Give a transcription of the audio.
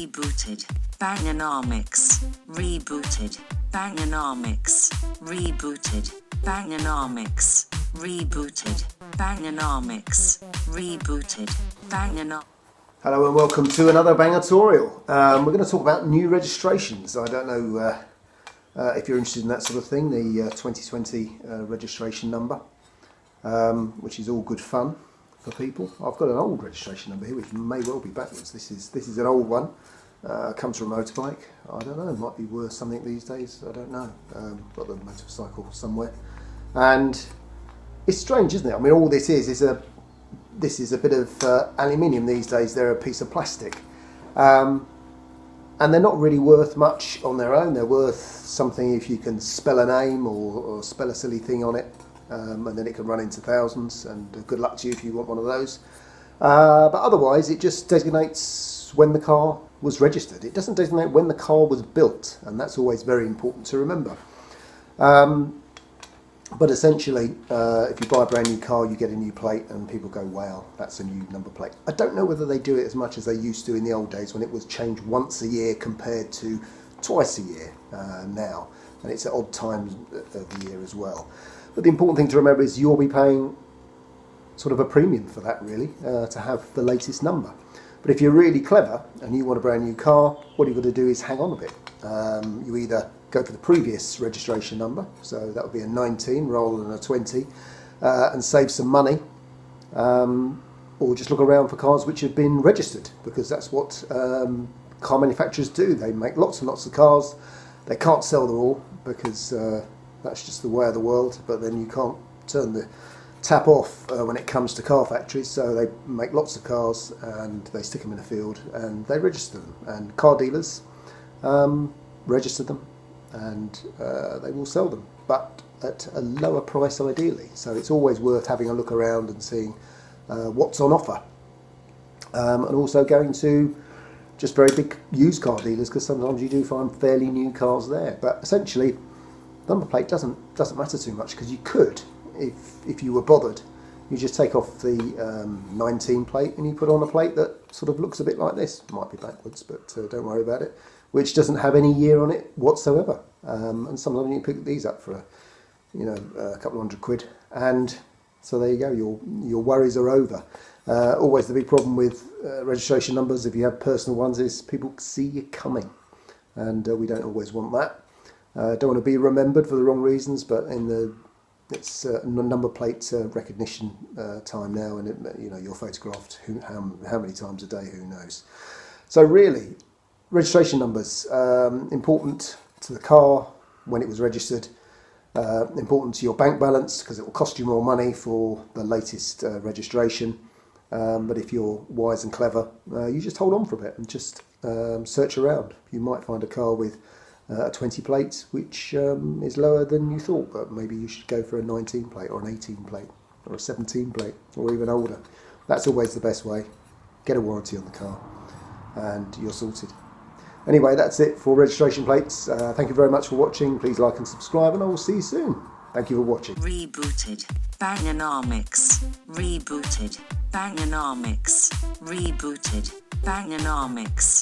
rebooted, Bangernomics, rebooted, Bangernomics, rebooted, Bangernomics, rebooted, Bangernomics, rebooted, Bangernomics. Hello and welcome to another Bangertorial. We're going to talk about new registrations. I don't know if you're interested in that sort of thing, the 2020 registration number, which is all good fun for people. I've got an old registration number here, which may well be backwards. This is an old one. Comes from a motorbike. I don't know, it might be worth something these days. I don't know. Got the motorcycle somewhere. And it's strange, isn't it? I mean, all this is a bit of aluminium these days. They're a piece of plastic. And they're not really worth much on their own. They're worth something if you can spell a name or spell a silly thing on it. And then it can run into thousands, and good luck to you if you want one of those. But otherwise, it just designates when the car was registered. It doesn't designate when the car was built, and that's always very important to remember. But essentially, if you buy a brand new car, you get a new plate, and people go, wow, that's a new number plate. I don't know whether they do it as much as they used to in the old days when it was changed once a year compared to twice a year now. And it's at odd times of the year as well. But the important thing to remember is you'll be paying sort of a premium for that, really, to have the latest number. But if you're really clever and you want a brand new car, what you've got to do is hang on a bit. You either go for the previous registration number, so that would be a 19 rather than a 20, and save some money, or just look around for cars which have been registered, because that's what car manufacturers do. They make lots and lots of cars. They can't sell them all because that's just the way of the world, but then you can't turn the tap off when it comes to car factories, so they make lots of cars and they stick them in a field and they register them, and car dealers register them and they will sell them, but at a lower price ideally. So it's always worth having a look around and seeing what's on offer, and also going to just very big used car dealers, because sometimes you do find fairly new cars there. But essentially, number plate doesn't matter too much, because you could, if you were bothered, you just take off the 19 plate and you put on a plate that sort of looks a bit like this. Might be backwards, but don't worry about it. Which doesn't have any year on it whatsoever. And sometimes you can pick these up for a couple of £100, and so there you go. Your worries are over. Always the big problem with registration numbers, if you have personal ones, is people see you coming, and we don't always want that. Don't want to be remembered for the wrong reasons, but it's number plate recognition time now, and you're photographed how many times a day, who knows. So really, registration numbers, important to the car when it was registered, important to your bank balance, because it will cost you more money for the latest registration. But if you're wise and clever, you just hold on for a bit and just search around. You might find a car with a 20 plate which is lower than you thought, but maybe you should go for a 19 plate or an 18 plate or a 17 plate or even older. That's always the best way. Get a warranty on the car and you're sorted. Anyway, that's it for registration plates. Thank you very much for watching. Please like and subscribe, and I will see you soon. Thank you for watching. Rebooted, Bangernomics, rebooted, Bangernomics, rebooted, Bangernomics.